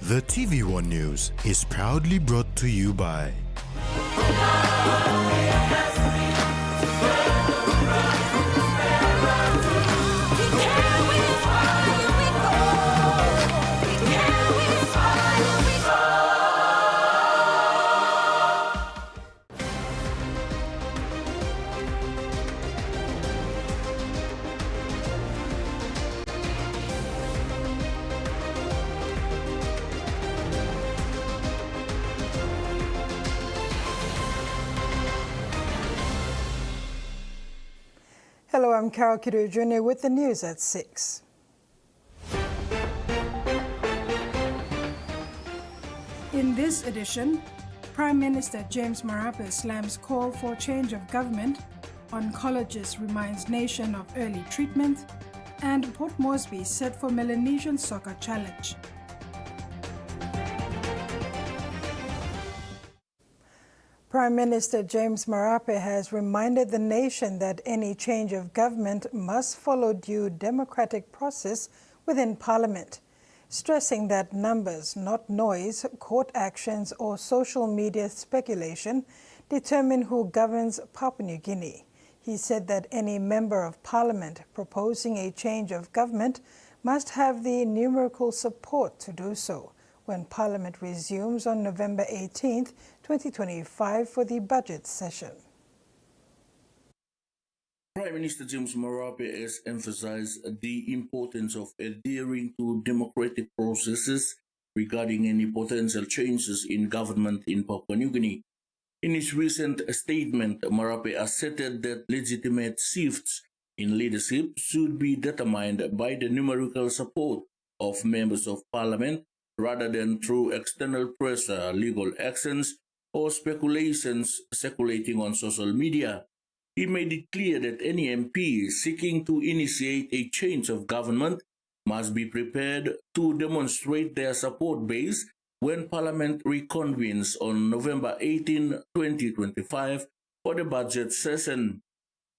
The TVWAN News is proudly brought to you by Hello, I'm Carol Kidu Jr. with the news at 6. In this edition, Prime Minister James Marape slams call for change of government, oncologist reminds nation of early treatment, and Port Moresby set for Melanesian Soccer Challenge. Prime Minister James Marape has reminded the nation that any change of government must follow due democratic process within Parliament, stressing that numbers, not noise, court actions or social media speculation determine who governs Papua New Guinea. He said that any member of Parliament proposing a change of government must have the numerical support to do so when Parliament resumes on November 18, 2025 for the budget session. Prime Minister James Marape has emphasized the importance of adhering to democratic processes regarding any potential changes in government in Papua New Guinea. In his recent statement, Marape asserted that legitimate shifts in leadership should be determined by the numerical support of members of Parliament rather than through external pressure, legal actions, or speculations circulating on social media. He made it clear that any MP seeking to initiate a change of government must be prepared to demonstrate their support base when Parliament reconvenes on November 18, 2025 for the budget session.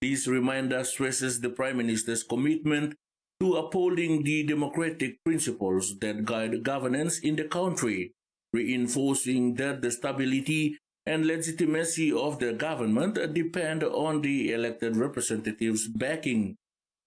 This reminder stresses the Prime Minister's commitment to upholding the democratic principles that guide governance in the country, reinforcing that the stability and legitimacy of the government depend on the elected representatives' backing.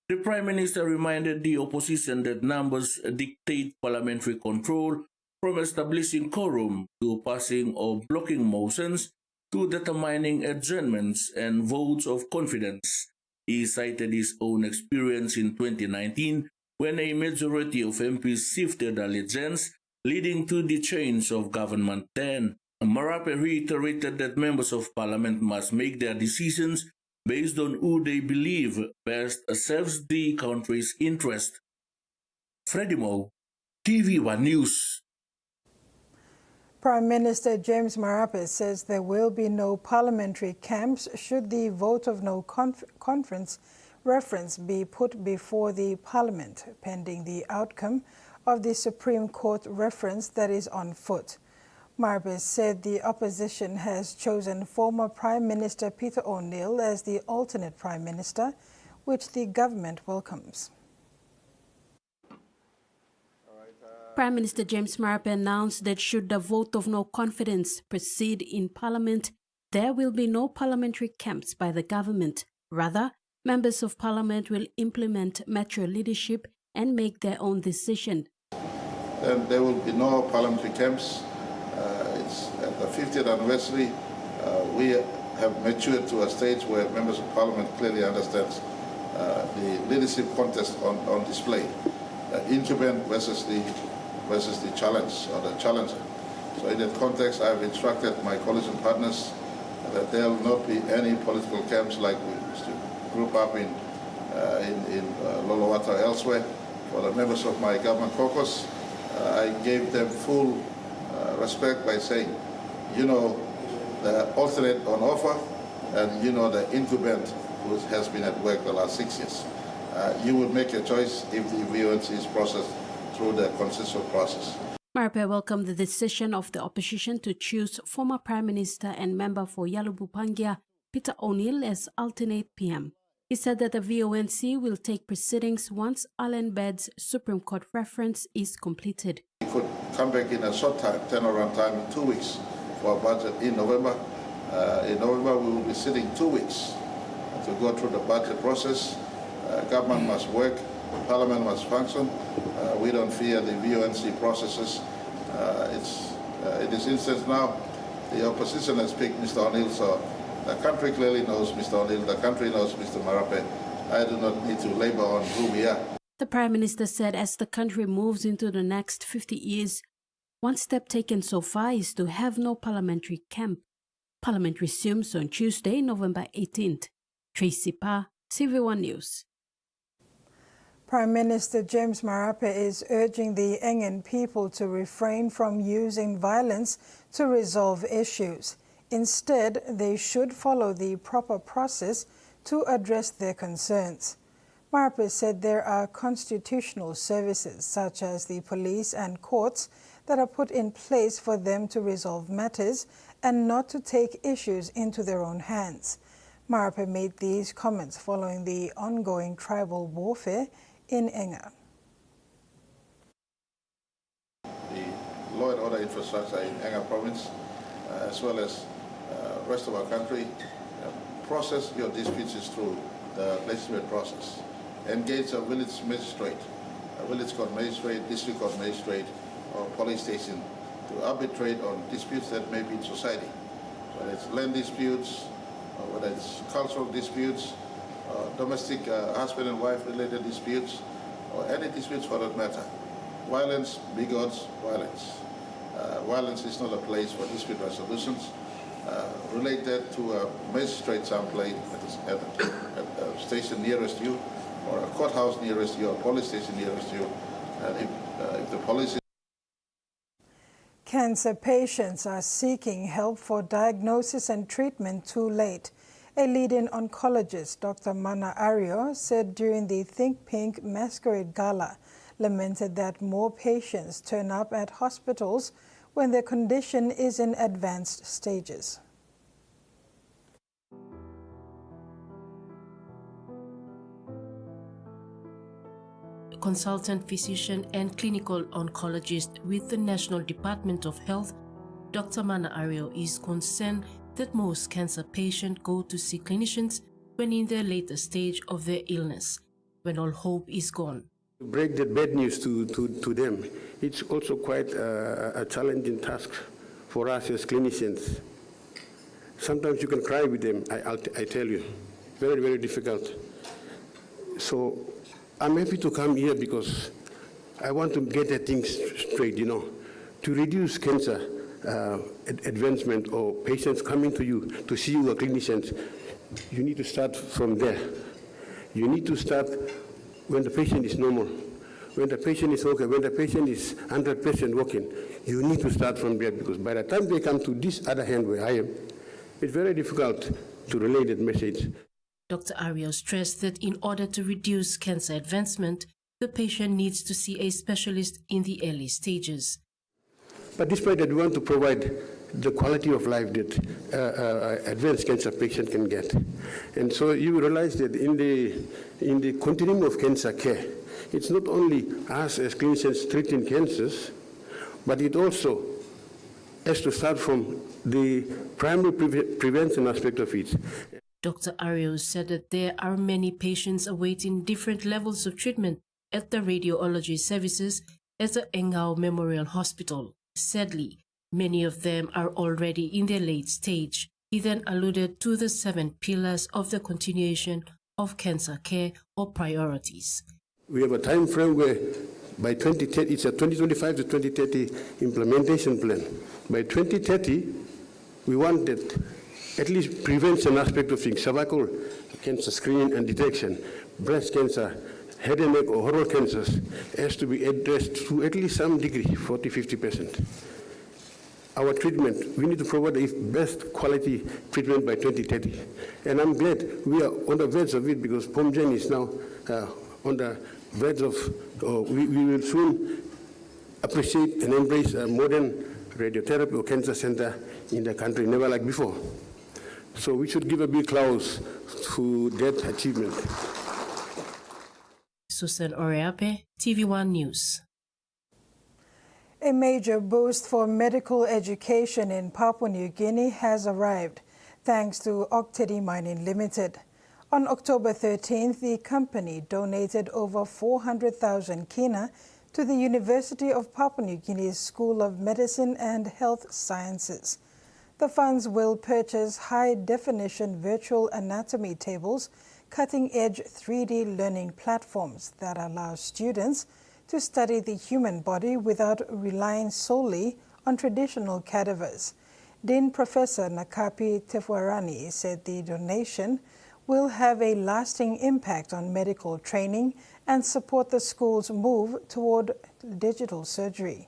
The Prime Minister reminded the opposition that numbers dictate parliamentary control, from establishing quorum to passing or blocking motions to determining adjournments and votes of confidence. He cited his own experience in 2019 when a majority of MPs shifted allegiance, leading to the change of government then. Marape reiterated that members of Parliament must make their decisions based on who they believe best serves the country's interest. Freddie Mo, TVWAN News. Prime Minister James Marape says there will be no parliamentary camps should the vote of no conference reference be put before the Parliament, pending the outcome of the Supreme Court reference that is on foot. Marape said the opposition has chosen former Prime Minister Peter O'Neill as the alternate Prime Minister, which the government welcomes. Prime Minister James Marape announced that should the vote of no confidence proceed in Parliament, there will be no parliamentary camps by the government. Rather, members of Parliament will implement mature leadership and make their own decision. Then there will be no parliamentary camps. It's at the 50th anniversary. We have matured to a stage where members of Parliament clearly understand the leadership contest on display. Incumbent versus the challenge or the challenger. So in that context, I've instructed my colleagues and partners that there will not be any political camps like we used to group up in Lolowata or elsewhere. For the members of my government caucus, I gave them full respect by saying, you know, the alternate on offer, and you know the incumbent who has been at work the last 6 years. You would make your choice if the VONC is processed through the consensus process. Marape welcomed the decision of the opposition to choose former Prime Minister and member for Yalubu Pangia, Peter O'Neill, as alternate PM. He said that the VONC will take proceedings once Alan Bed's Supreme Court reference is completed. We could come back in a short time, turnaround time in 2 weeks for our budget in November. In November, we will be sitting 2 weeks to go through the budget process. Government must work, Parliament must function. We don't fear the VONC processes. In this instance now, the opposition has picked Mr. O'Neill, so the country clearly knows Mr. O'Neill, the country knows Mr. Marape. I do not need to labor on who we are. The Prime Minister said as the country moves into the next 50 years, one step taken so far is to have no parliamentary camp. Parliament resumes on Tuesday, November 18th. Tracy Pa, TVWAN News. Prime Minister James Marape is urging the Engen people to refrain from using violence to resolve issues. Instead, they should follow the proper process to address their concerns. Marape said there are constitutional services such as the police and courts that are put in place for them to resolve matters and not to take issues into their own hands. Marape made these comments following the ongoing tribal warfare in Enga. The law and order infrastructure in Enga province, as well as rest of our country, process your disputes through the legislative process. Engage a village magistrate, a village court magistrate, district court magistrate, or police station to arbitrate on disputes that may be in society, whether it's land disputes, or whether it's cultural disputes, domestic husband and wife related disputes, or any disputes for that matter. Violence begots violence. Violence is not a place for dispute resolutions. Relate that to a magistrate someplace at a station nearest you, or a courthouse nearest you, or a police station nearest you. If the police... Cancer patients are seeking help for diagnosis and treatment too late. A leading oncologist, Dr. Mana Ario, said during the Think Pink Masquerade Gala, lamented that more patients turn up at hospitals when their condition is in advanced stages. Consultant physician and clinical oncologist with the National Department of Health, Dr. Mana Ario is concerned that most cancer patients go to see clinicians when in the later stage of their illness, when all hope is gone. To break the bad news to them, it's also quite a challenging task for us as clinicians. Sometimes you can cry with them, I tell you. Very, very difficult. So I'm happy to come here because I want to get the things straight, to reduce cancer advancement or patients coming to you to see you, clinicians. You need to start from there. You need to start when the patient is normal, when the patient is okay, when the patient is 100% working. You need to start from there, because by the time they come to this other hand where I am, it's very difficult to relay that message. Dr. Ario stressed that in order to reduce cancer advancement, the patient needs to see a specialist in the early stages. But despite that, we want to provide the quality of life that advanced cancer patient can get. And so you realize that in the continuum of cancer care, it's not only us as clinicians treating cancers, but it also has to start from the primary prevention aspect of it. Dr. Ario said that there are many patients awaiting different levels of treatment at the radiology services at the Engau Memorial Hospital. Sadly, many of them are already in their late stage. He then alluded to the 7 pillars of the continuation of cancer care or priorities. We have a time frame where by 2030, it's a 2025 to 2030 implementation plan. By 2030, we want that at least prevention aspect of things, cervical cancer screening and detection, breast cancer, head and neck or oral cancers has to be addressed to at least some degree, 40–50%. Our treatment, we need to provide the best quality treatment by 2030. And I'm glad we are on the verge of it, because Pomjen is now on the verge of, we will soon appreciate and embrace a modern radiotherapy or cancer center in the country, never like before. So we should give a big applause to that achievement. Susan Oreape, TV1 News. A major boost for medical education in Papua New Guinea has arrived, thanks to Octedi Mining Limited. On October 13th, the company donated over 400,000 kina to the University of Papua New Guinea's School of Medicine and Health Sciences. The funds will purchase high-definition virtual anatomy tables, cutting-edge 3D learning platforms that allow students to study the human body without relying solely on traditional cadavers. Dean Professor Nakapi Tefuarani said the donation will have a lasting impact on medical training and support the school's move toward digital surgery.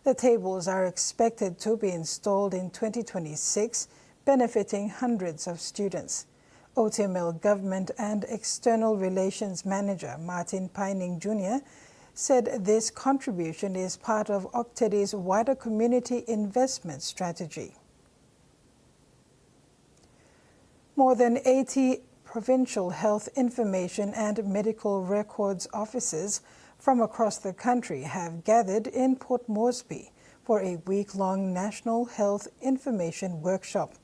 The tables are expected to be installed in 2026, benefiting hundreds of students. OTML Government and External Relations Manager Martin Pining Jr. said this contribution is part of Octedi's wider community investment strategy. More than 80 provincial health information and medical records officers from across the country have gathered in Port Moresby for a week-long National Health Information Workshop.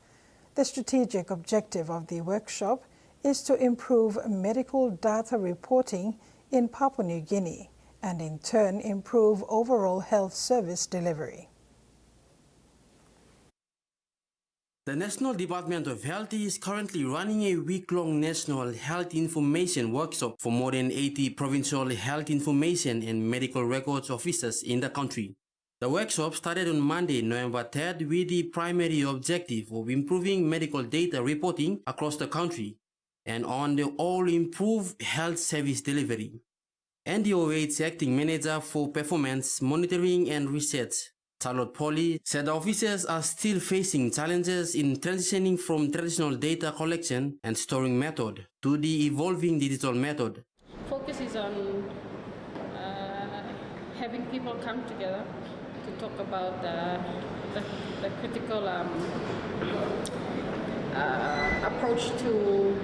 The strategic objective of the workshop is to improve medical data reporting in Papua New Guinea and in turn improve overall health service delivery. The National Department of Health is currently running a week-long National Health Information Workshop for more than 80 provincial health information and medical records officers in the country. The workshop started on Monday, November 3rd, with the primary objective of improving medical data reporting across the country and on the all-improved health service delivery. NDOH's acting manager for performance monitoring and research, Charlotte Polly, said the officers are still facing challenges in transitioning from traditional data collection and storing method to the evolving digital method. Focus is on having people come together to talk about the critical approach to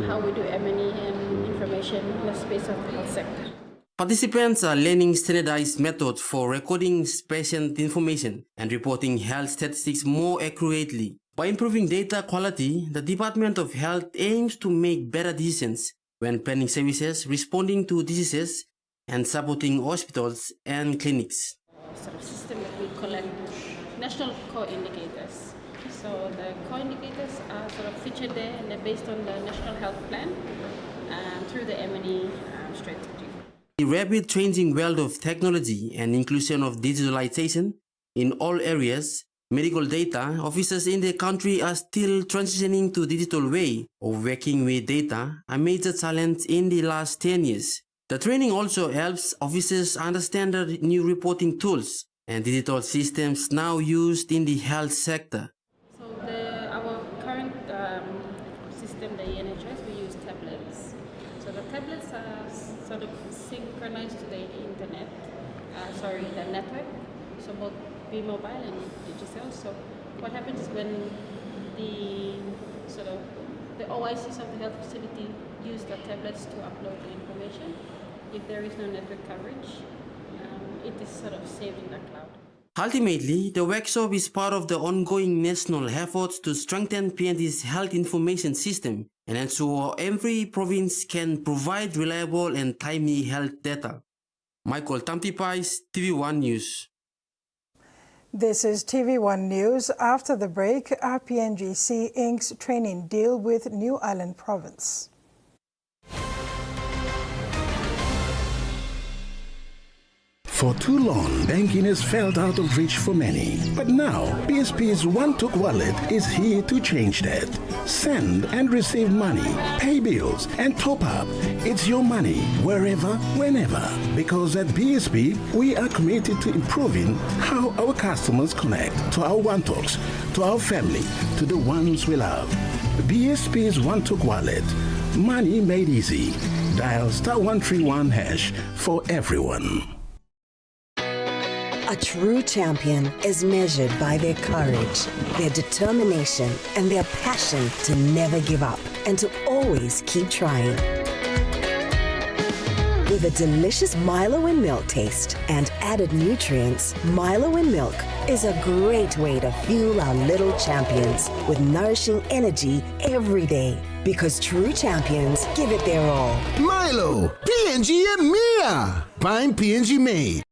how we do M&E and information in the space of the health sector. Participants are learning standardized methods for recording patient information and reporting health statistics more accurately. By improving data quality, the Department of Health aims to make better decisions when planning services, responding to diseases, and supporting hospitals and clinics. Sort of system that we collect national core indicators. So the core indicators are sort of featured there and they're based on the National Health Plan through the M&E strategy. The rapid changing world of technology and inclusion of digitalization in all areas, medical data officers in the country are still transitioning to digital way of working with data, a major challenge in the last 10 years. The training also helps officers understand the new reporting tools and digital systems now used in the health sector. So our current system, the NHS, we use tablets. So the tablets are sort of synchronized to the internet, the network, so both be mobile and digital. So what happens is when the OICs of the health facility use the tablets to upload the information, if there is no network coverage, it is sort of saved in the cloud. Ultimately, the workshop is part of the ongoing national efforts to strengthen PNG's health information system and ensure every province can provide reliable and timely health data. Michael Tamtipais, TV1 News. This is TV1 News. After the break, RPNGC inks training deal with New Island Province. For too long, banking has felt out of reach for many. But now, BSP's One-Took Wallet is here to change that. Send and receive money, pay bills, and top up. It's your money, wherever, whenever. Because at BSP, we are committed to improving how our customers connect to our One-Talks, to our family, to the ones we love. BSP's One-Took Wallet. Money made easy. Dial *131# for everyone. A true champion is measured by their courage, their determination, and their passion to never give up and to always keep trying. With a delicious Milo in milk taste and added nutrients, Milo in milk is a great way to fuel our little champions with nourishing energy every day. Because true champions give it their all. Milo, PNG and Mia. Prime PNG made.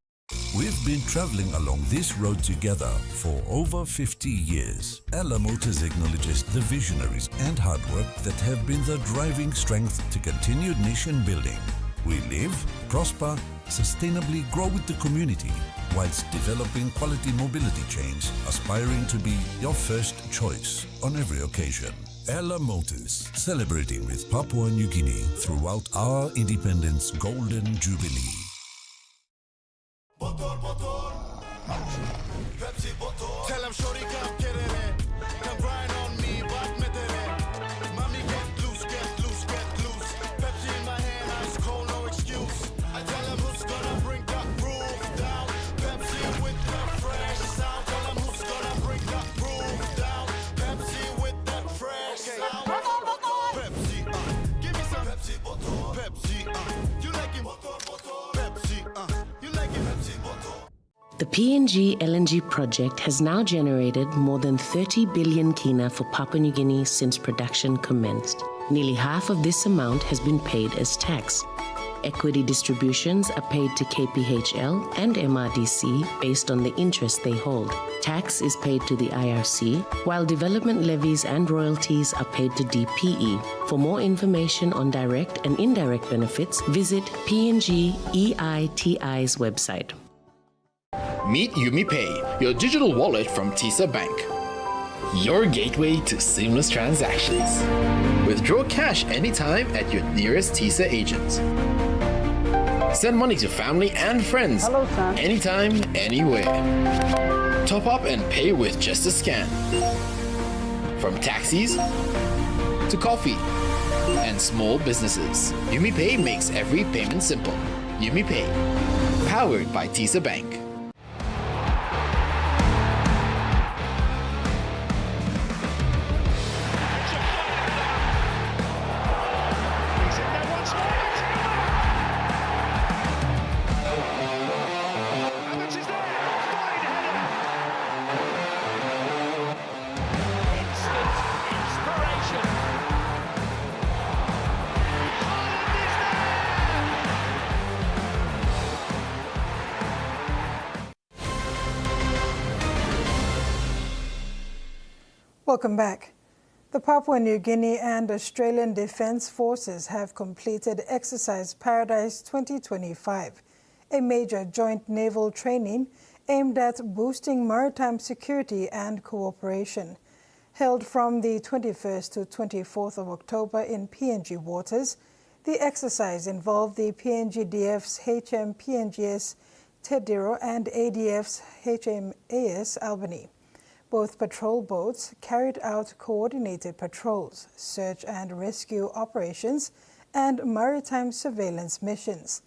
We've been traveling along this road together for over 50 years. Ella Motors acknowledges the visionaries and hard work that have been the driving strength to continued nation building. We live, prosper, sustainably grow with the community, whilst developing quality mobility chains, aspiring to be your first choice on every occasion. Ella Motors, celebrating with Papua New Guinea throughout our independence golden jubilee. Tell him shorty come get it. Come grind on me, but met it. Mommy get loose, get loose, get loose. Pepsi in my hand, ice cold, no excuse. I tell him who's gonna bring the roof down. Pepsi with the fresh sound. Tell him who's gonna bring the roof down. Pepsi with the fresh sound. Pepsi, give me some Pepsi bottle. Pepsi, you like it? Pepsi, you like it? Pepsi bottle. The PNG LNG project has now generated more than 30 billion kina for Papua New Guinea since production commenced. Nearly half of this amount has been paid as tax. Equity distributions are paid to KPHL and MRDC based on the interest they hold. Tax is paid to the IRC, while development levies and royalties are paid to DPE. For more information on direct and indirect benefits, visit PNG EITI's website. Meet UmiPay, your digital wallet from TISA Bank. Your gateway to seamless transactions. Withdraw cash anytime at your nearest TISA agent. Send money to family and friends anytime, anywhere. Top up and pay with just a scan. From taxis to coffee and small businesses, UmiPay makes every payment simple. UmiPay, powered by TISA Bank. Welcome back. The Papua New Guinea and Australian Defence Forces have completed Exercise Paradise 2025, a major joint naval training aimed at boosting maritime security and cooperation. Held from the 21st to 24th of October in PNG waters, the exercise involved the PNGDF's HMPNGS Tediro and ADF's HMAS Albany. Both patrol boats carried out coordinated patrols, search and rescue operations, and maritime surveillance missions.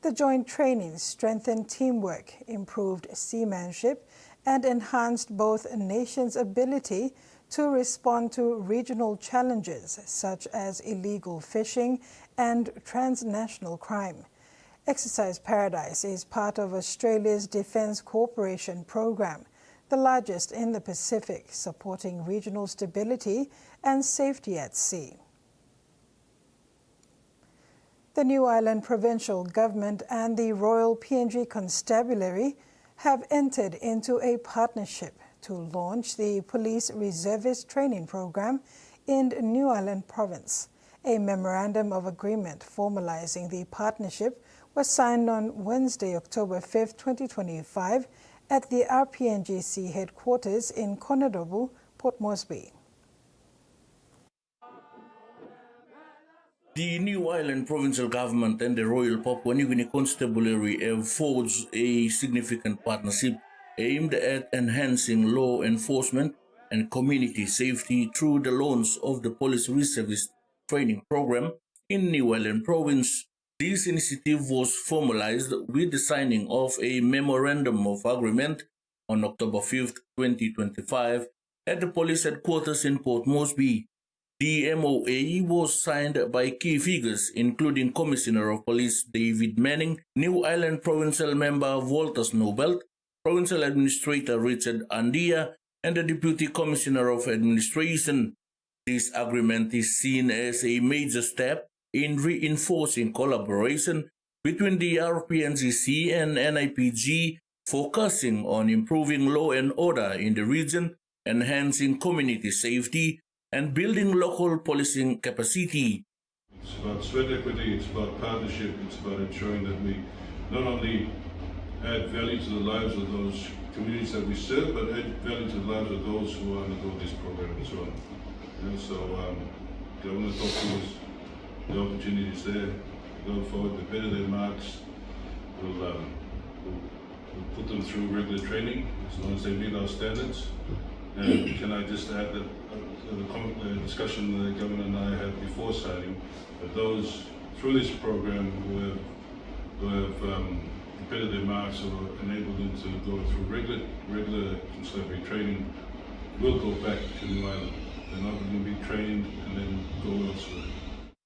The joint training strengthened teamwork, improved seamanship, and enhanced both nations' ability to respond to regional challenges such as illegal fishing and transnational crime. Exercise Paradise is part of Australia's Defence Cooperation Programme, the largest in the Pacific, supporting regional stability and safety at sea. The New Ireland Provincial Government and the Royal PNG Constabulary have entered into a partnership to launch the Police Reservist Training Program in New Ireland Province. A memorandum of agreement formalizing the partnership was signed on Wednesday, October 5, 2025, at the RPNGC headquarters in Conadobu, Port Moresby. The New Ireland Provincial Government and the Royal Papua New Guinea Constabulary have forged a significant partnership aimed at enhancing law enforcement and community safety through the launch of the Police Reservist Training Program in New Ireland Province. This initiative was formalized with the signing of a Memorandum of Agreement on October 5, 2025, at the police headquarters in Port Moresby. The MOA was signed by key figures including Commissioner of Police David Manning, New Ireland Provincial Member Walter Snowbelt, Provincial Administrator Richard Andia, and the Deputy Commissioner of Administration. This agreement is seen as a major step in reinforcing collaboration between the RPNGC and NIPG, focusing on improving law and order in the region, enhancing community safety, and building local policing capacity. It's about sweat equity, it's about partnership, it's about ensuring that we not only add value to the lives of those communities that we serve, but add value to the lives of those who undergo this program as well. And so I want to talk to us, the opportunities there, going forward, the better their marks, we'll put them through regular training as long as they meet our standards. And can I just add that the discussion the Governor and I had before signing, that those through this program who have bettered their marks or enabled them to go through regular constabulary training will go back to New Ireland. They're not going to be trained and then go elsewhere.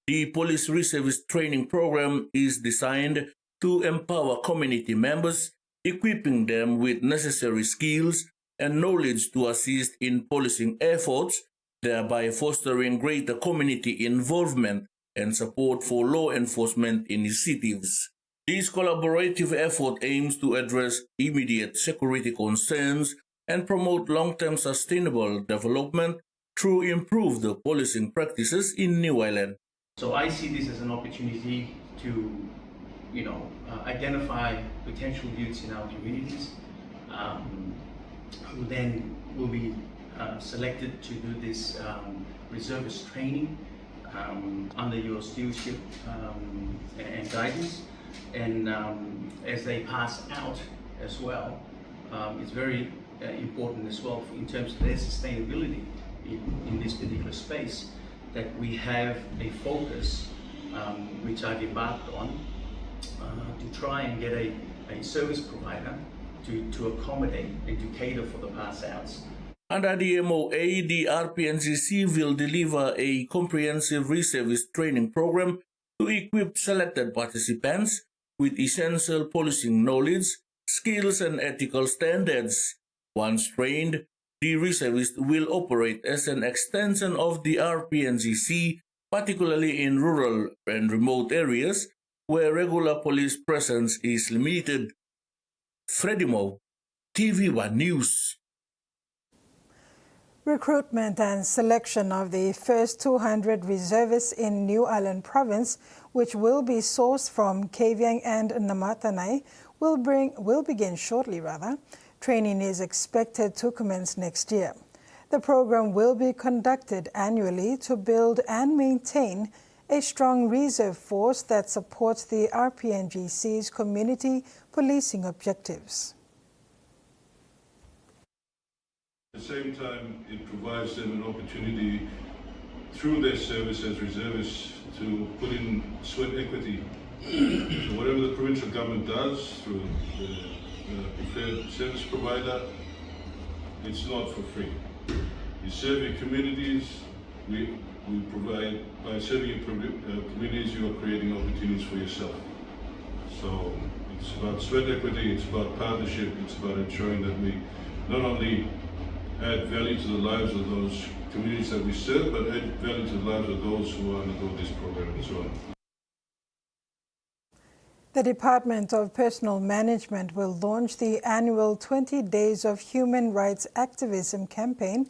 The Police Reservist Training Program is designed to empower community members, equipping them with necessary skills and knowledge to assist in policing efforts, thereby fostering greater community involvement and support for law enforcement initiatives. This collaborative effort aims to address immediate security concerns and promote long-term sustainable development through improved policing practices in New Ireland. So I see this as an opportunity to, identify potential youths in our communities who then will be selected to do this reservist training under your stewardship and guidance. And as they pass out as well, it's very important as well in terms of their sustainability in this particular space, that we have a focus which I've embarked on to try and get a service provider to accommodate and to cater for the pass outs. Under the MOA, the RPNGC will deliver a comprehensive reservist training program to equip selected participants with essential policing knowledge, skills, and ethical standards. Once trained, the reservist will operate as an extension of the RPNGC, particularly in rural and remote areas where regular police presence is limited. Freddie Moe, TVWAN News. Recruitment and selection of the first 200 reservists in New Ireland Province, which will be sourced from Kavieng and Namatanai, will begin shortly. Training is expected to commence next year. The program will be conducted annually to build and maintain a strong reserve force that supports the RPNGC's community policing objectives. At the same time, it provides them an opportunity through their service as reservists to put in sweat equity. So whatever the provincial government does through the preferred service provider, it's not for free. You serve your communities, we provide, by serving your communities, you are creating opportunities for yourself. So it's about sweat equity, it's about partnership, it's about ensuring that we not only add value to the lives of those communities that we serve, but add value to the lives of those who undergo this program as well. The Department of Personnel Management will launch the annual 20 Days of Human Rights Activism campaign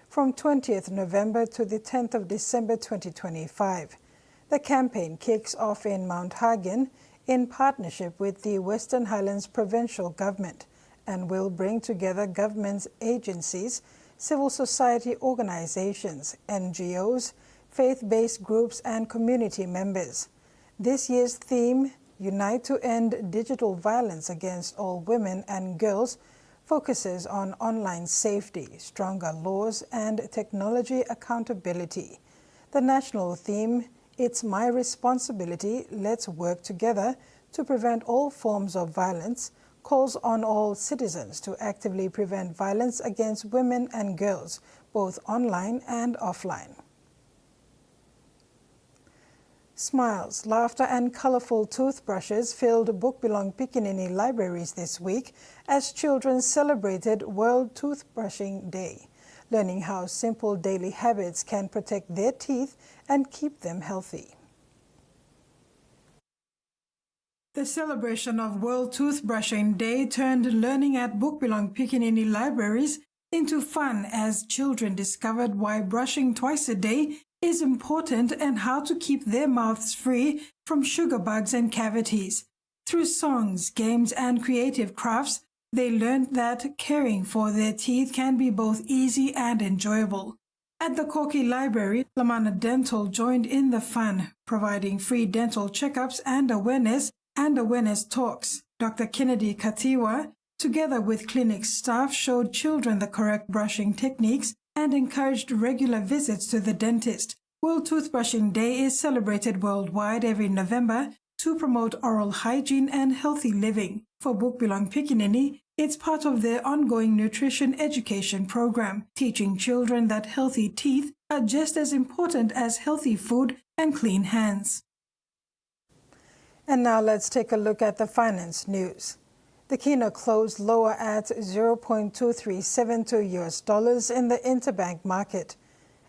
from 20th November to the 10th of December 2025. The campaign kicks off in Mount Hagen in partnership with the Western Highlands Provincial Government and will bring together government agencies, civil society organizations, NGOs, faith-based groups, and community members. This year's theme, Unite to End Digital Violence Against All Women and Girls, focuses on online safety, stronger laws, and technology accountability. The national theme, "It's my responsibility, let's work together to prevent all forms of violence," calls on all citizens to actively prevent violence against women and girls, both online and offline. Smiles, laughter and colorful toothbrushes filled Bukbilong Pikinini libraries this week as children celebrated World Toothbrushing Day, learning how simple daily habits can protect their teeth and keep them healthy. The celebration of World Toothbrushing Day turned learning at Bukbilong Pikinini libraries into fun as children discovered why brushing twice a day is important and how to keep their mouths free from sugar bugs and cavities. Through songs, games, and creative crafts, they learned that caring for their teeth can be both easy and enjoyable. At the Koki Library, Lamana Dental joined in the fun, providing free dental checkups and awareness talks. Dr. Kennedy Katiwa, together with clinic staff, showed children the correct brushing techniques and encouraged regular visits to the dentist. World Toothbrushing Day is celebrated worldwide every November to promote oral hygiene and healthy living. For Bukbilong Pikinini, it's part of their ongoing nutrition education program, teaching children that healthy teeth are just as important as healthy food and clean hands. And now let's take a look at the finance news. The kina closed lower at $0.2372 in the interbank market.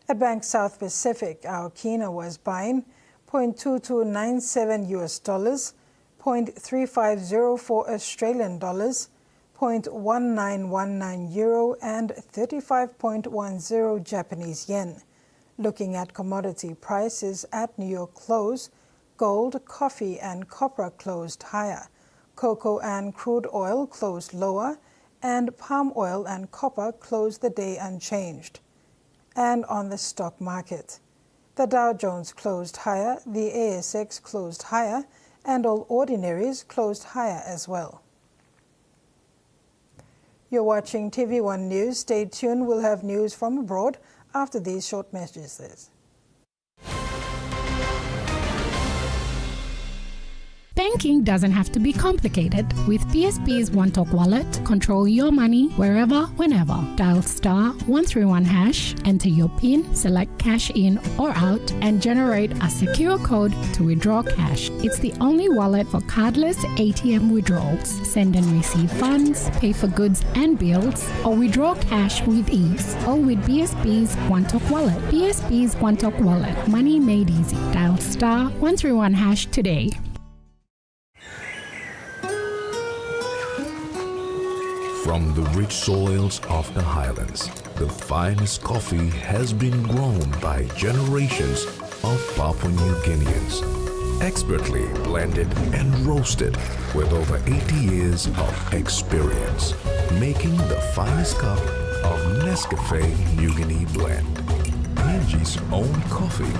At Bank South Pacific, our kina was buying $0.2297, $0.3504 Australian dollars, $0.1919 euro, and 35.10 Japanese yen. Looking at commodity prices at New York close, gold, coffee, and copper closed higher. Cocoa and crude oil closed lower, and palm oil and copper closed the day unchanged. And on the stock market, the Dow Jones closed higher, the ASX closed higher, and all ordinaries closed higher as well. You're watching TV1 News. Stay tuned. We'll have news from abroad after these short messages. Banking doesn't have to be complicated. With PSP's One Talk Wallet, control your money wherever, whenever. Dial *131#, enter your PIN, select cash in or out, and generate a secure code to withdraw cash. It's the only wallet for cardless ATM withdrawals. Send and receive funds, pay for goods and bills, or withdraw cash with ease. All with PSP's One Talk Wallet. PSP's One Talk Wallet. Money made easy. Dial *131# today. From the rich soils of the highlands, the finest coffee has been grown by generations of Papua New Guineans. Expertly blended and roasted with over 80 years of experience, making the finest cup of Nescafe New Guinea blend. PNG's own coffee.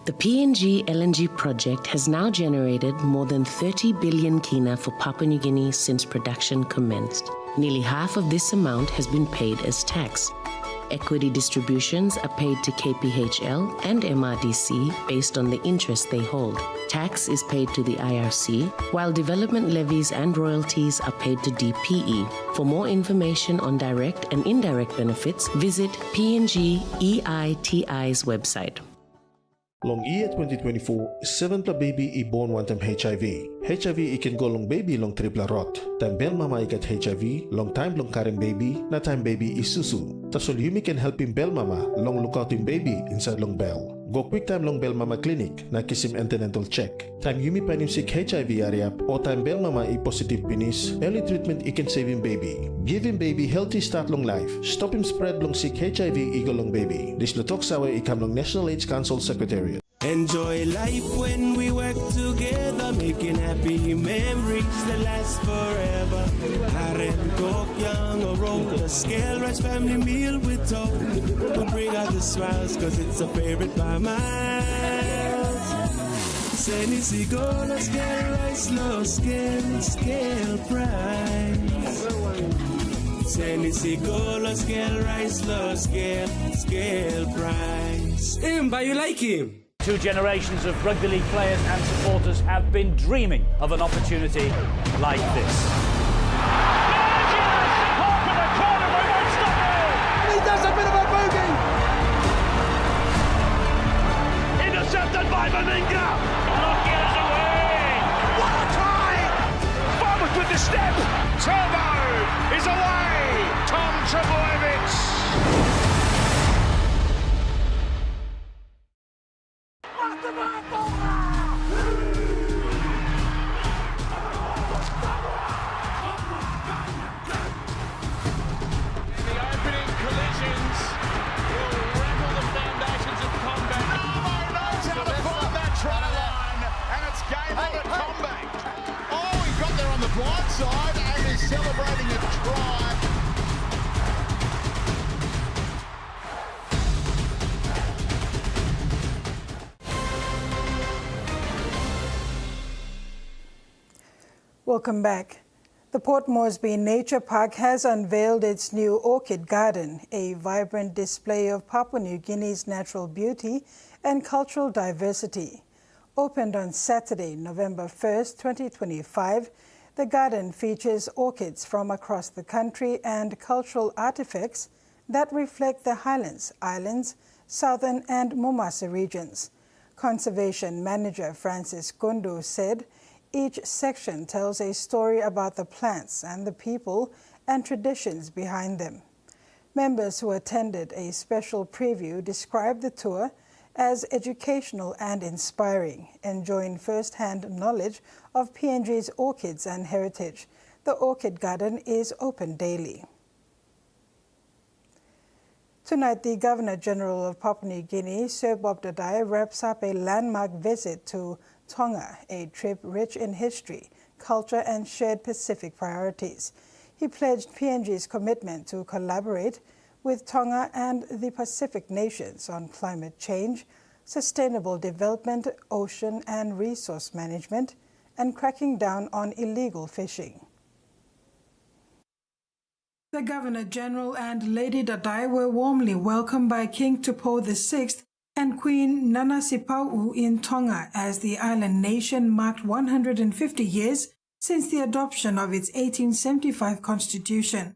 The PNG LNG project has now generated more than 30 billion kina for Papua New Guinea since production commenced. Nearly half of this amount has been paid as tax. Equity distributions are paid to KPHL and MRDC based on the interest they hold. Tax is paid to the IRC, while development levies and royalties are paid to DPE. For more information on direct and indirect benefits, visit PNG EITI's website. Long year 2024, 7th baby I born one time HIV. HIV I can go long baby long triple rot. Time bel mama I get HIV, long time long carrying baby, na time baby is susu. Tasol Yumi can help him bel mama, long look out him baby inside long bell. Go quick time long bel mama clinic, na kiss him antenatal check. Time Yumi pan him sick HIV area, or time bel mama I positive penis, early treatment I can save him baby. Give him baby healthy start long life. Stop him spread long sick HIV I go long baby. This lutok sawa I come long National AIDS Council Secretariat. Enjoy life when we work together, making happy memories that last forever. Harem talk young or old, a scale rice family meal with talk will bring out the smiles, cause it's a favorite by miles. Seni sigola scale rice, low scale price. Senisigo, los scale rice, los scale price. But you like him? Two generations of rugby league players and supporters have been dreaming of an opportunity like this. He does a bit of a boogie. Intercepted by Maninga. Lockie's away. What a try! Farmers with the step. Turbo is away. Tom Trebojevic. Blindside and is celebrating a try. Welcome back. The Port Moresby Nature Park has unveiled its new orchid garden, a vibrant display of Papua New Guinea's natural beauty and cultural diversity. Opened on Saturday, November 1st, 2025, the garden features orchids from across the country and cultural artifacts that reflect the Highlands, Islands, Southern and Momasa regions. Conservation Manager Francis Kundu said each section tells a story about the plants and the people and traditions behind them. Members who attended a special preview described the tour as educational and inspiring, enjoying first-hand knowledge of PNG's orchids and heritage. The Orchid Garden is open daily. Tonight, the Governor-General of Papua New Guinea, Sir Bob Dadai, wraps up a landmark visit to Tonga, a trip rich in history, culture and shared Pacific priorities. He pledged PNG's commitment to collaborate with Tonga and the Pacific nations on climate change, sustainable development, ocean and resource management, and cracking down on illegal fishing. The Governor-General and Lady Dadai were warmly welcomed by King Tupou VI and Queen Nanasipau in Tonga as the island nation marked 150 years since the adoption of its 1875 constitution.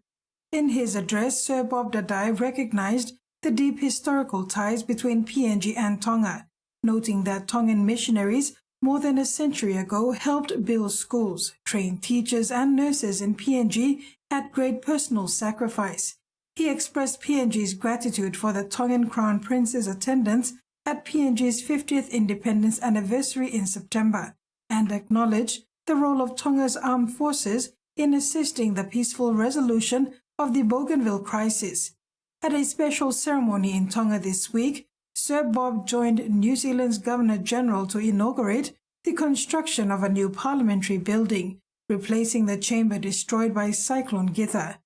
In his address, Sir Bob Dadai recognized the deep historical ties between PNG and Tonga, noting that Tongan missionaries more than a century ago helped build schools, train teachers and nurses in PNG at great personal sacrifice. He expressed PNG's gratitude for the Tongan Crown Prince's attendance at PNG's 50th independence anniversary in September and acknowledged the role of Tonga's armed forces in assisting the peaceful resolution of the Bougainville crisis. At a special ceremony in Tonga this week, Sir Bob joined New Zealand's Governor-General to inaugurate the construction of a new parliamentary building, replacing the chamber destroyed by Cyclone Githa.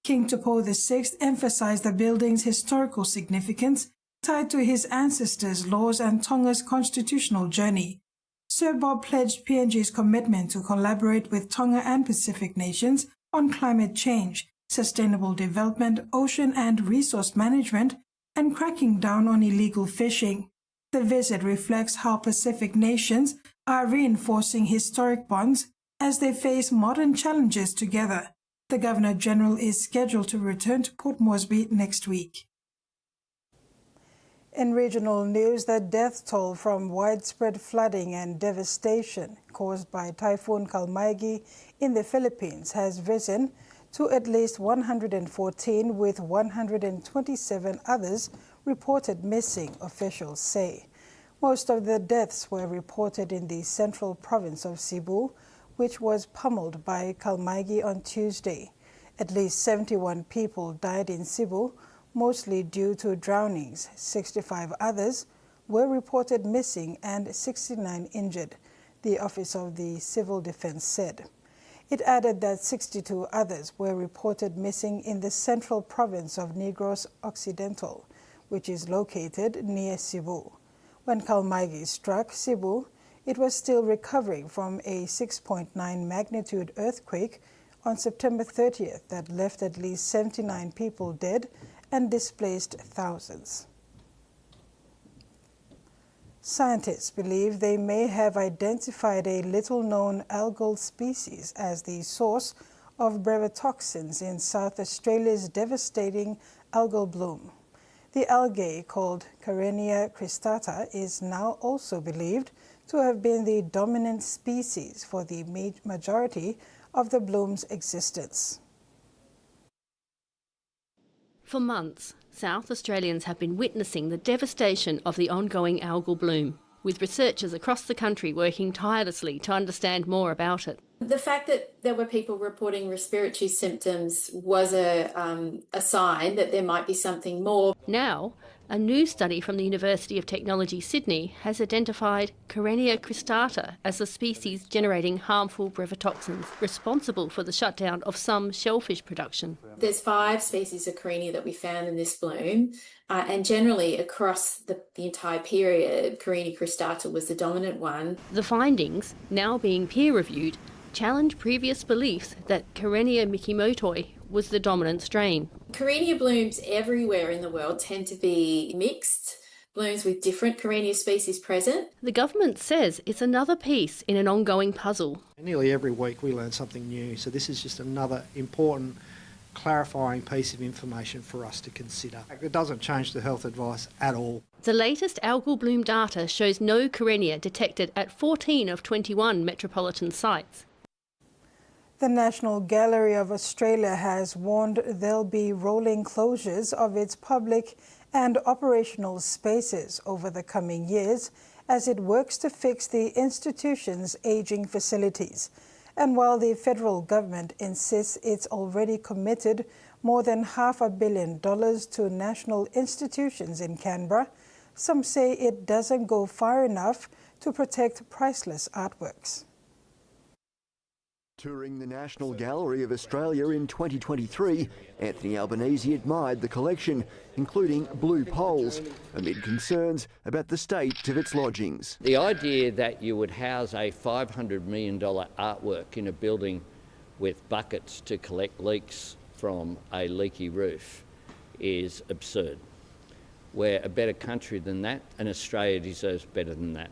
King Tupou VI emphasized the building's historical significance tied to his ancestors' laws and Tonga's constitutional journey. Sir Bob pledged PNG's commitment to collaborate with Tonga and Pacific nations on climate change, sustainable development, ocean and resource management, and cracking down on illegal fishing. The visit reflects how Pacific nations are reinforcing historic bonds as they face modern challenges together. The Governor-General is scheduled to return to Port Moresby next week. In regional news, the death toll from widespread flooding and devastation caused by Typhoon Kalmaigi in the Philippines has risen to at least 114, with 127 others reported missing, officials say. Most of the deaths were reported in the central province of Cebu, which was pummeled by Kalmaigi on Tuesday. At least 71 people died in Cebu, mostly due to drownings. 65 others were reported missing and 69 injured, the Office of the Civil Defense said. It added that 62 others were reported missing in the central province of Negros Occidental, which is located near Cebu. When Kalmaigi struck Cebu, it was still recovering from a 6.9 magnitude earthquake on September 30th that left at least 79 people dead and displaced thousands. Scientists believe they may have identified a little-known algal species as the source of brevetoxins in South Australia's devastating algal bloom. The algae, called Karenia cristata, is now also believed to have been the dominant species for the majority of the bloom's existence. For months, South Australians have been witnessing the devastation of the ongoing algal bloom, with researchers across the country working tirelessly to understand more about it. The fact that there were people reporting respiratory symptoms was a sign that there might be something more. Now, a new study from the University of Technology Sydney has identified Karenia cristata as the species generating harmful brevetoxins responsible for the shutdown of some shellfish production. There's 5 species of Karenia that we found in this bloom, and generally across the entire period, Karenia cristata was the dominant one. The findings, now being peer-reviewed, challenge previous beliefs that Karenia mikimotoi was the dominant strain. Karenia blooms everywhere in the world tend to be mixed, blooms with different Karenia species present. The government says it's another piece in an ongoing puzzle. Nearly every week we learn something new, so this is just another important clarifying piece of information for us to consider. It doesn't change the health advice at all. The latest algal bloom data shows no Karenia detected at 14 of 21 metropolitan sites. The National Gallery of Australia has warned there'll be rolling closures of its public and operational spaces over the coming years as it works to fix the institution's aging facilities. And while the federal government insists it's already committed more than $500 million to national institutions in Canberra, some say it doesn't go far enough to protect priceless artworks. Touring the National Gallery of Australia in 2023, Anthony Albanese admired the collection, including blue poles, amid concerns about the state of its lodgings. The idea that you would house a $500 million artwork in a building with buckets to collect leaks from a leaky roof is absurd. We're a better country than that, and Australia deserves better than that.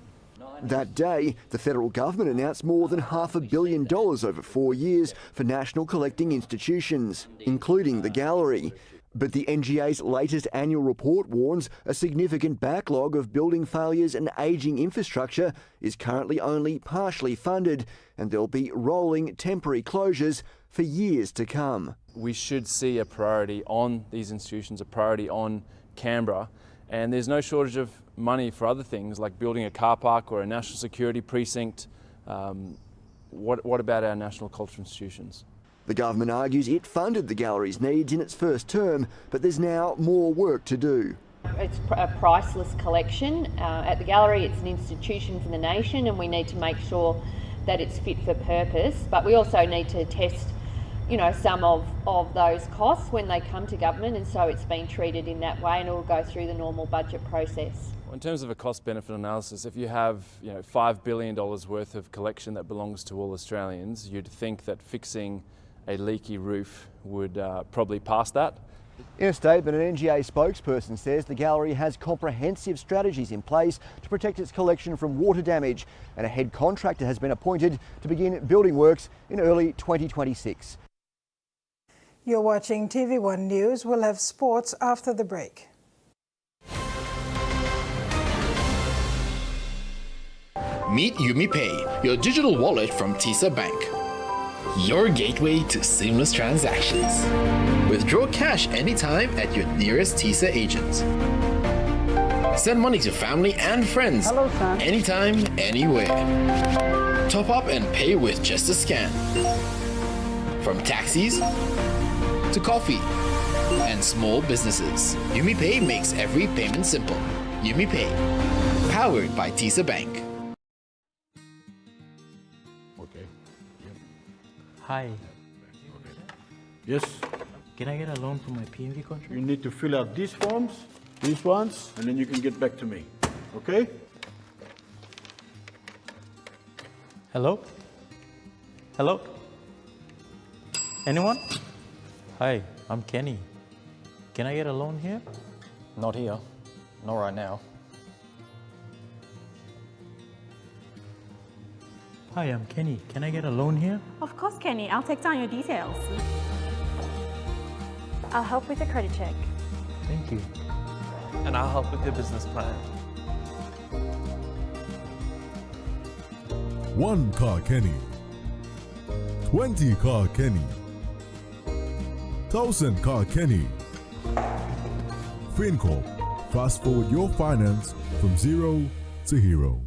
That day, the federal government announced more than $500 million over 4 years for national collecting institutions, including the gallery. But the NGA's latest annual report warns a significant backlog of building failures and ageing infrastructure is currently only partially funded, and there'll be rolling temporary closures for years to come. We should see a priority on these institutions, a priority on Canberra, and there's no shortage of money for other things like building a car park or a national security precinct. What about our national cultural institutions? The government argues it funded the gallery's needs in its first term, but there's now more work to do. It's a priceless collection. At the gallery, it's an institution for the nation, and we need to make sure that it's fit for purpose. But we also need to test, some of those costs when they come to government, and so it's been treated in that way, and it will go through the normal budget process. In terms of a cost-benefit analysis, if you have $5 billion worth of collection that belongs to all Australians, you'd think that fixing a leaky roof would probably pass that. In a statement, an NGA spokesperson says the gallery has comprehensive strategies in place to protect its collection from water damage, and a head contractor has been appointed to begin building works in early 2026. You're watching TV1 News. We'll have sports after the break. Meet UmiPay, your digital wallet from TISA Bank. Your gateway to seamless transactions. Withdraw cash anytime at your nearest TISA agent. Send money to family and friends anytime, anywhere. Top up and pay with just a scan. From taxis to coffee and small businesses, UmiPay makes every payment simple. UmiPay, powered by TISA Bank. Hi. Yes. Can I get a loan for my PNG contract? You need to fill out these forms, these ones, and then you can get back to me. Okay? Hello? Hello? Anyone? Hi, I'm Kenny. Can I get a loan here? Not here. Not right now. Hi, I'm Kenny. Can I get a loan here? Of course, Kenny. I'll take down your details. I'll help with the credit check. Thank you. And I'll help with your business plan. 1 car Kenny, 20 car Kenny, 1,000 car Kenny. FinCorp, fast forward your finance from zero to hero.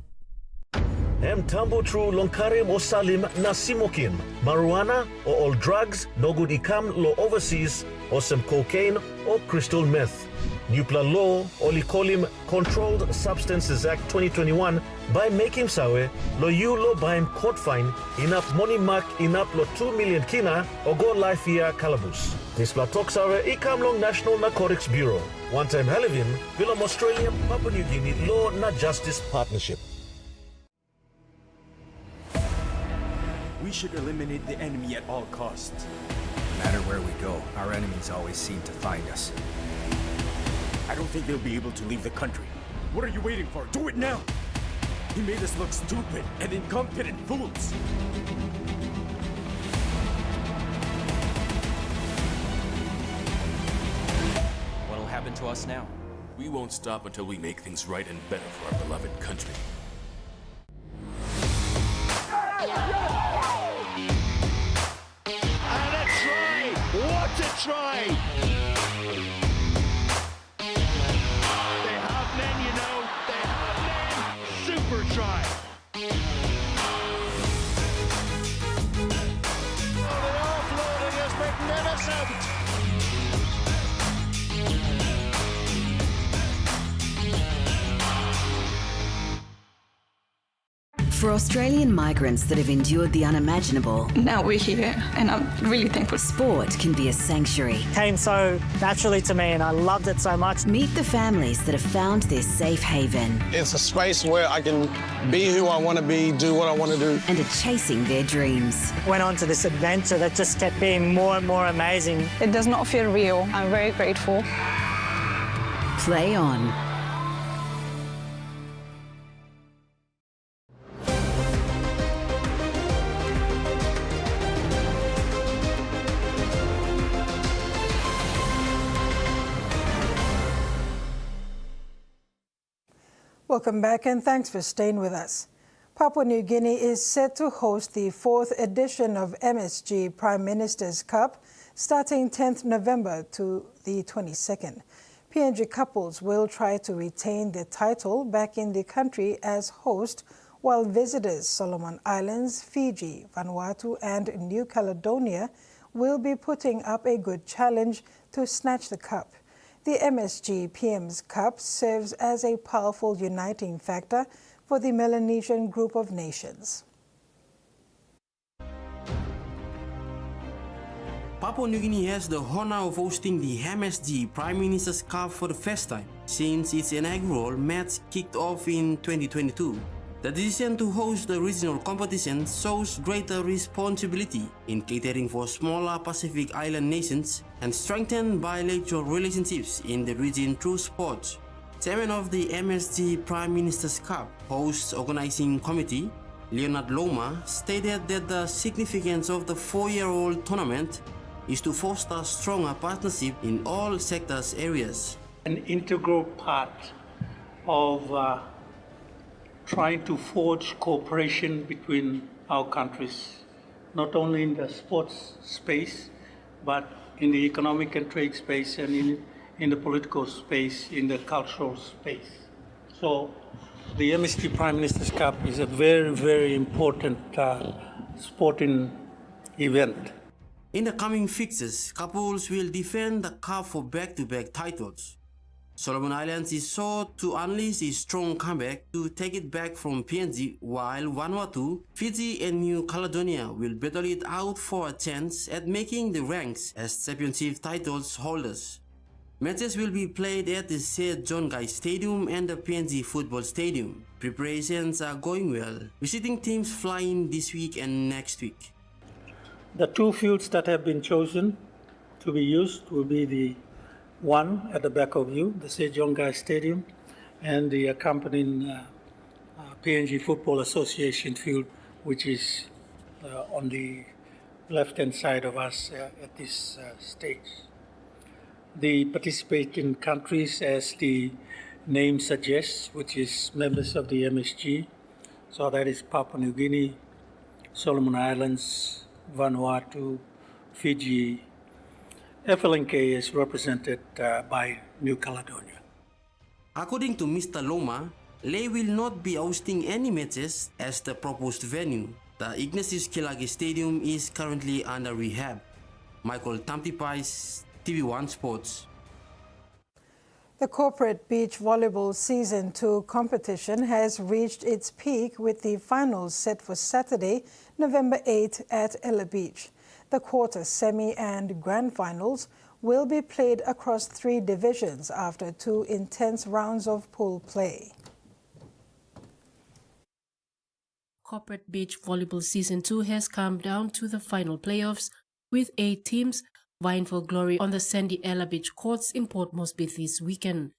Mtambo tru lonkarim o salim na simokin, marijuana or all drugs no good ikam lo overseas or some cocaine or crystal meth. Nupla law olikolim Controlled Substances Act 2021 by making sawe lo you lo baim court fine inap money mark inap lo 2 million kina or go life year calabus. This platok sawe ikam long National Narcotics Bureau. One time Halivin, Bilom Australia, Papua New Guinea Law na Justice Partnership. We should eliminate the enemy at all costs. No matter where we go, our enemies always seem to find us. I don't think they'll be able to leave the country. What are you waiting for? Do it now! He made us look stupid and incompetent fools. What'll happen to us now? We won't stop until we make things right and better for our beloved country. And a try! What a try! They have men, you know. They have men. Super try. Oh, the offloading is magnificent. For Australian migrants that have endured the unimaginable, now we're here and I'm really thankful. Sport can be a sanctuary. Came so naturally to me and I loved it so much. Meet the families that have found their safe haven. It's a space where I can be who I want to be, do what I want to do. And are chasing their dreams. Went on to this adventure that just kept being more and more amazing. It does not feel real. I'm very grateful. Play on. Welcome back and thanks for staying with us. Papua New Guinea is set to host the 4th edition of MSG Prime Minister's Cup starting 10th November to the 22nd. PNG couples will try to retain their title back in the country as host, while visitors Solomon Islands, Fiji, Vanuatu and New Caledonia will be putting up a good challenge to snatch the cup. The MSG PM's Cup serves as a powerful uniting factor for the Melanesian group of nations. Papua New Guinea has the honor of hosting the MSG Prime Minister's Cup for the first time since its inaugural match kicked off in 2022. The decision to host the regional competition shows greater responsibility in catering for smaller Pacific Island nations and strengthen bilateral relationships in the region through sports. Chairman of the MSG Prime Minister's Cup host organizing committee, Leonard Loma, stated that the significance of the 4-year-old tournament is to foster stronger partnership in all sectors areas. An integral part of trying to forge cooperation between our countries, not only in the sports space, but in the economic and trade space and in the political space, in the cultural space. So the MSG Prime Minister's Cup is a very, very important sporting event. In the coming fixtures, couples will defend the cup for back-to-back titles. Solomon Islands is sought to unleash a strong comeback to take it back from PNG, while Vanuatu, Fiji and New Caledonia will battle it out for a chance at making the ranks as championship titles holders. Matches will be played at the Sir John Guy Stadium and the PNG Football Stadium. Preparations are going well. Visiting teams fly in this week and next week. The two fields that have been chosen to be used will be the one at the back of you, the Sejonggai Stadium, and the accompanying PNG Football Association field, which is on the left-hand side of us at this stage. The participating countries, as the name suggests, which is members of the MSG, so that is Papua New Guinea, Solomon Islands, Vanuatu, Fiji. FLNK is represented by New Caledonia. According to Mr. Loma, Ley will not be hosting any matches as the proposed venue. The Ignatius Kilage Stadium is currently under rehab. Michael Tampipais, TVWAN Sports. The corporate beach volleyball Season 2 competition has reached its peak with the finals set for Saturday, November 8 at Ella Beach. The quarter, semi and grand finals will be played across 3 divisions after 2 intense rounds of pool play. Corporate Beach Volleyball Season 2 has come down to the final playoffs, with 8 teams vying for glory on the sandy Ella Beach courts in Port Moresby this weekend.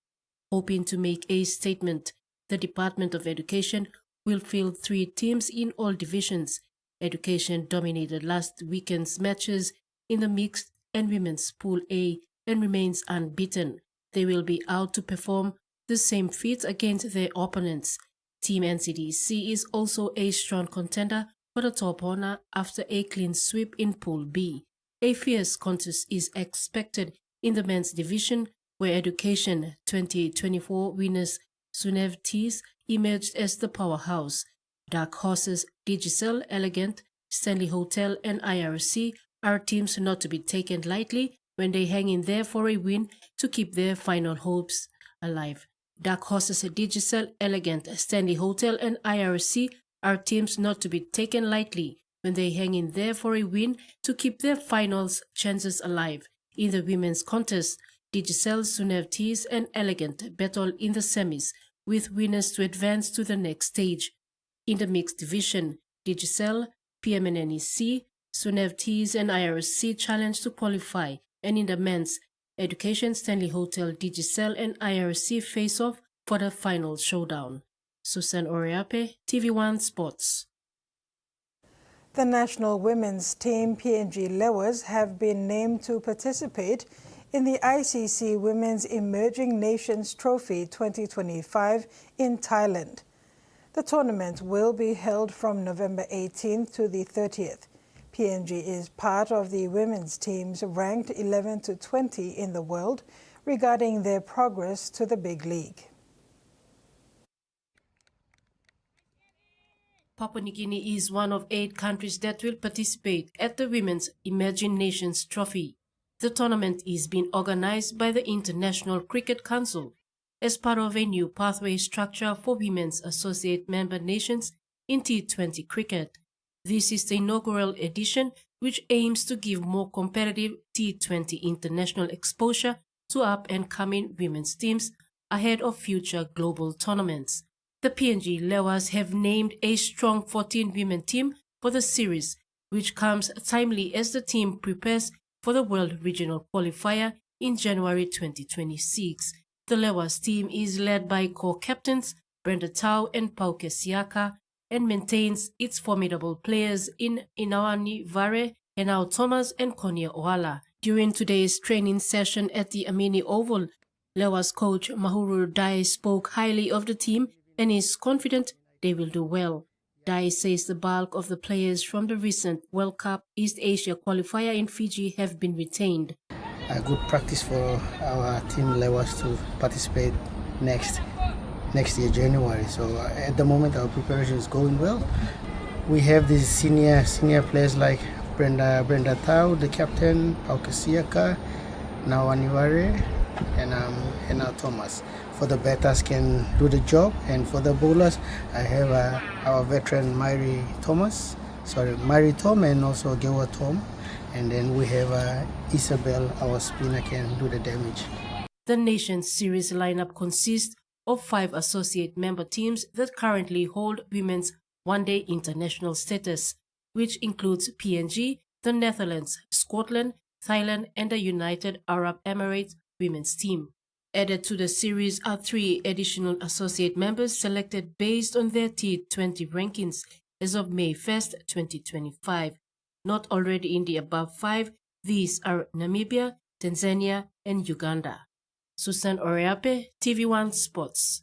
Hoping to make a statement, the Department of Education will field 3 teams in all divisions. Education dominated last weekend's matches in the mixed and women's Pool A and remains unbeaten. They will be out to perform the same feats against their opponents. Team NCDC is also a strong contender for the top honor after a clean sweep in Pool B. A fierce contest is expected in the men's division, where Education 2024 winners Sunev Tees emerged as the powerhouse. Dark Horses, Digicel, Elegant, Stanley Hotel and IRC are teams not to be taken lightly when they hang in there for a win to keep their final hopes alive. Dark Horses, Digicel, Elegant, Stanley Hotel and IRC are teams not to be taken lightly when they hang in there for a win to keep their finals chances alive. In the women's contest, Digicel, Sunev Tees and Elegant battle in the semis, with winners to advance to the next stage. In the mixed division, Digicel, PMNNEC, Sunev Tees and IRC challenge to qualify, and in the men's, Education, Stanley Hotel, Digicel and IRC face off for the final showdown. Susan Oriape, TV1 Sports. The national women's team PNG Lewers have been named to participate in the ICC Women's Emerging Nations Trophy 2025 in Thailand. The tournament will be held from November 18th to the 30th. PNG is part of the women's teams ranked 11 to 20 in the world regarding their progress to the big league. Papua New Guinea is one of 8 countries that will participate at the Women's Emerging Nations Trophy. The tournament is being organized by the International Cricket Council as part of a new pathway structure for women's associate member nations in T20 cricket. This is the inaugural edition, which aims to give more competitive T20 international exposure to up-and-coming women's teams ahead of future global tournaments. The PNG Lewers have named a strong 14 women team for the series, which comes timely as the team prepares for the World Regional Qualifier in January 2026. The Lewers team is led by co-captains Brenda Tau and Pauke Siaka and maintains its formidable players in Inawani Vare, Henao Thomas and Konya Oala. During today's training session at the Amini Oval, Lewers coach Mahuru Dai spoke highly of the team and is confident they will do well. Dai says the bulk of the players from the recent World Cup East Asia qualifier in Fiji have been retained. A good practice for our team Lewers to participate next year, January. So at the moment our preparation is going well. We have these senior players like Brenda Tau, the captain, Pauke Siaka, Nawaniware, and Henao Thomas. For the batters can do the job, and for the bowlers I have our veteran Mary Tom and also Gewa Tom, and then we have Isabel, our spinner, can do the damage. The Nations Series lineup consists of 5 associate member teams that currently hold women's one-day international status, which includes PNG, the Netherlands, Scotland, Thailand, and the United Arab Emirates women's team. Added to the series are 3 additional associate members selected based on their T20 rankings as of May 1st, 2025. Not already in the above 5, these are Namibia, Tanzania, and Uganda. Susan Oreape, TV1 Sports.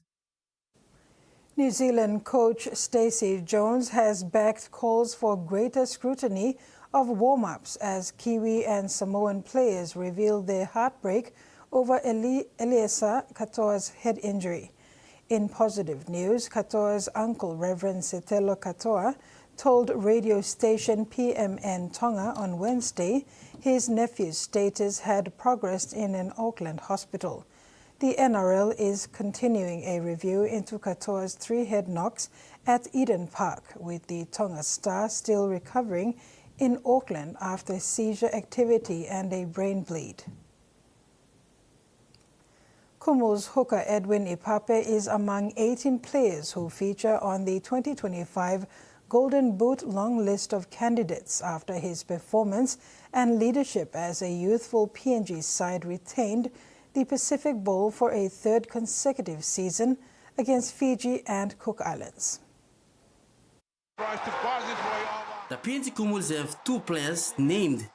New Zealand coach Stacey Jones has backed calls for greater scrutiny of warm-ups as Kiwi and Samoan players revealed their heartbreak over Eliesa Katoa's head injury. In positive news, Katoa's uncle, Reverend Setelo Katoa, told radio station PMN Tonga on Wednesday his nephew's status had progressed in an Auckland hospital. The NRL is continuing a review into Katoa's 3 head knocks at Eden Park, with the Tonga star still recovering in Auckland after seizure activity and a brain bleed. Kumul's hooker Edwin Ipape is among 18 players who feature on the 2025 Golden Boot long list of candidates after his performance and leadership as a youthful PNG side retained the Pacific Bowl for a 3rd consecutive season against Fiji and Cook Islands. The PNG Kumuls have 2 players named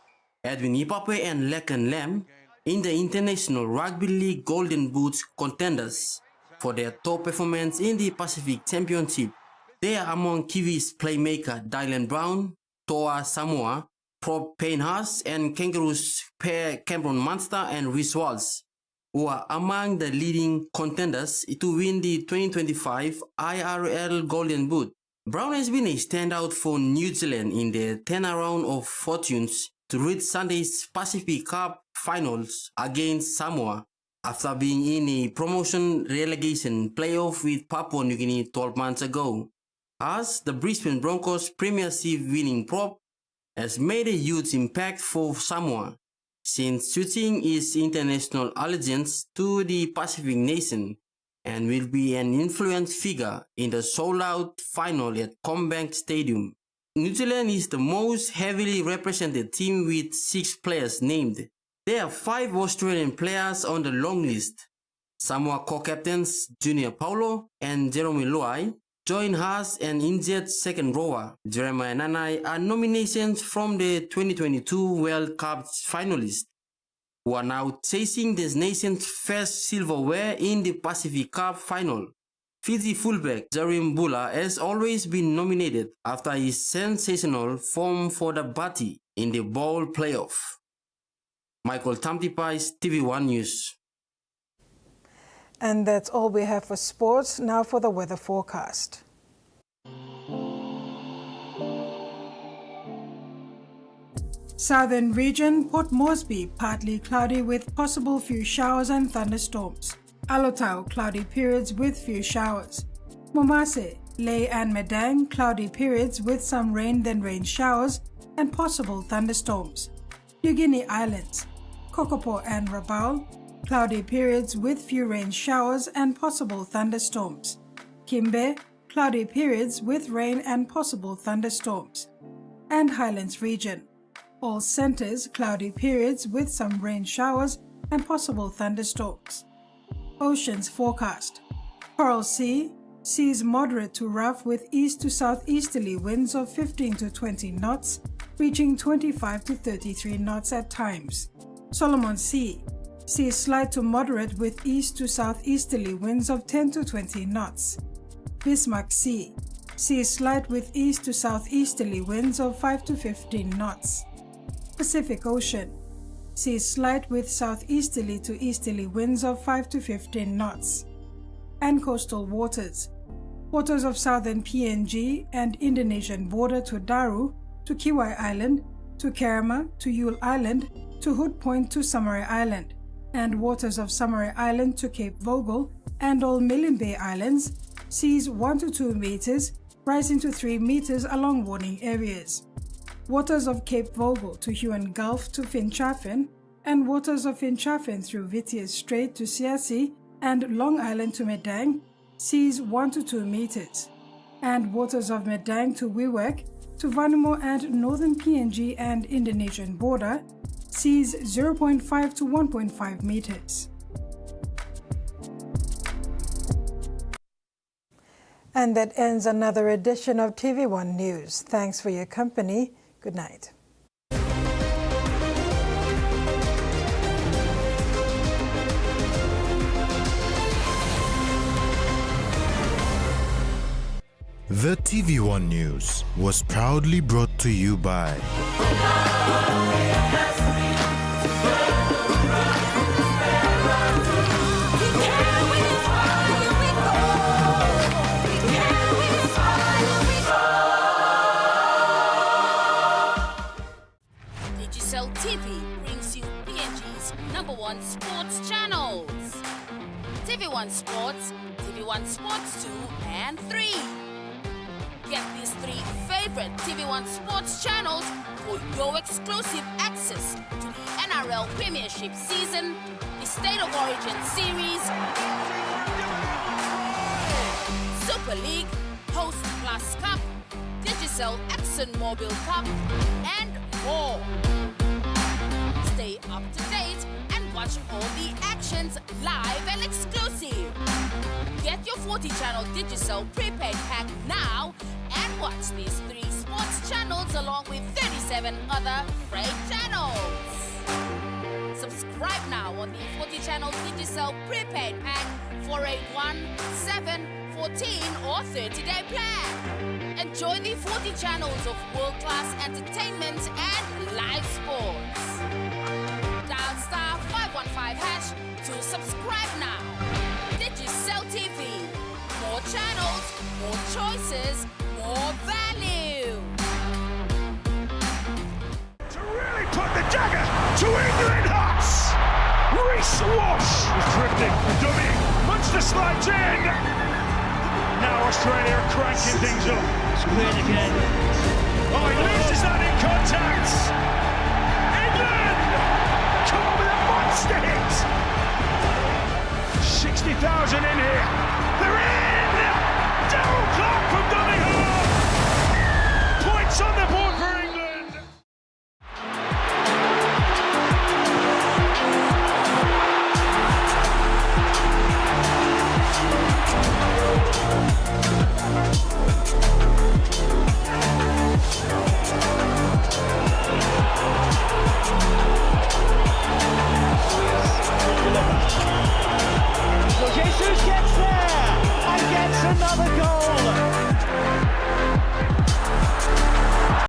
Edwin Ipape and Lekan Lam in the International Rugby League Golden Boots contenders for their top performance in the Pacific Championship. They are among Kiwis playmaker Dylan Brown, Toa Samoa, prop Payne Haas, and Kangaroos pair Cameron Munster and Rhys Walsh, who are among the leading contenders to win the 2025 IRL Golden Boot. Brown has been a standout for New Zealand in their turnaround of fortunes to reach Sunday's Pacific Cup finals against Samoa after being in a promotion relegation playoff with Papua New Guinea 12 months ago. As the Brisbane Broncos premiership winning prop has made a huge impact for Samoa since switching its international allegiance to the Pacific nation, and will be an influential figure in the sold-out final at Combank Stadium. New Zealand is the most heavily represented team with 6 players named. There are 5 Australian players on the long list. Samoa co-captains Junior Paulo and Jeremy Luai join Haas and injured second rower Jeremiah Nanai are nominations from the 2022 World Cup finalists, who are now chasing the nation's first silverware in the Pacific Cup final. Fiji fullback Jarim Bula has always been nominated after his sensational form for the Bati in the bowl playoff. Michael Tamtipais, TV1 News. And that's all we have for sports. Now for the weather forecast. Southern region, Port Moresby, partly cloudy with possible few showers and thunderstorms. Alotau, cloudy periods with few showers. Momase, Lae and Medang, cloudy periods with some rain then rain showers and possible thunderstorms. New Guinea Islands, Kokopo and Rabaul, cloudy periods with few rain showers and possible thunderstorms. Kimbe, cloudy periods with rain and possible thunderstorms. And Highlands region, all centers, cloudy periods with some rain showers and possible thunderstorms. Oceans forecast. Coral Sea, seas moderate to rough with east to southeasterly winds of 15 to 20 knots, reaching 25 to 33 knots at times. Solomon Sea, seas slight to moderate with east to southeasterly winds of 10 to 20 knots. Bismarck Sea, seas slight with east to southeasterly winds of 5 to 15 knots. Pacific Ocean, seas slight with southeasterly to easterly winds of 5 to 15 knots. And coastal waters, waters of southern PNG and Indonesian border to Daru, to Kiwai Island, to Kerema, to Yule Island, to Hood Point to Samarai Island, and waters of Samarai Island to Cape Vogel and all Milne Bay Islands, seas 1 to 2 meters, rising to 3 meters along warning areas. Waters of Cape Vogel to Huon Gulf to Finchafen, and waters of Finchafen through Vitiers Strait to Siasi and Long Island to Medang, seas 1 to 2 meters. And waters of Medang to Wewak, Tuvalu and northern PNG and Indonesian border, seas 0.5 to 1.5 meters. And that ends another edition of TV1 News. Thanks for your company. Good night. The TV1 News was proudly brought to you by Digicel TV brings you PNG's #1 sports channels. TV1 Sports, TV1 Sports 2 and 3. Get these 3 favorite TV1 Sports channels for your exclusive access to the NRL Premiership season, the State of Origin series, Super League, Host Plus Cup, Digicel ExxonMobil Cup, and more. Stay up to date and watch all the actions live and exclusive. Get your 40-channel Digicel prepaid pack now and watch these 3 sports channels along with 37 other great channels. Subscribe now on the 40-channel Digicel prepaid pack for a 1, 7, 14 or 30-day plan. Enjoy the 40 channels of world-class entertainment and live sports. Dial *515# to subscribe now. Digicel TV. More channels, more choices, more value. To really put the dagger to England hearts. Reece Walsh is drifting, dummying, Munster slides in. Now Australia are cranking things up. It's cleared again. Oh, he loses that in contact. England come on with a monster hit. 60,000 in here. They're in!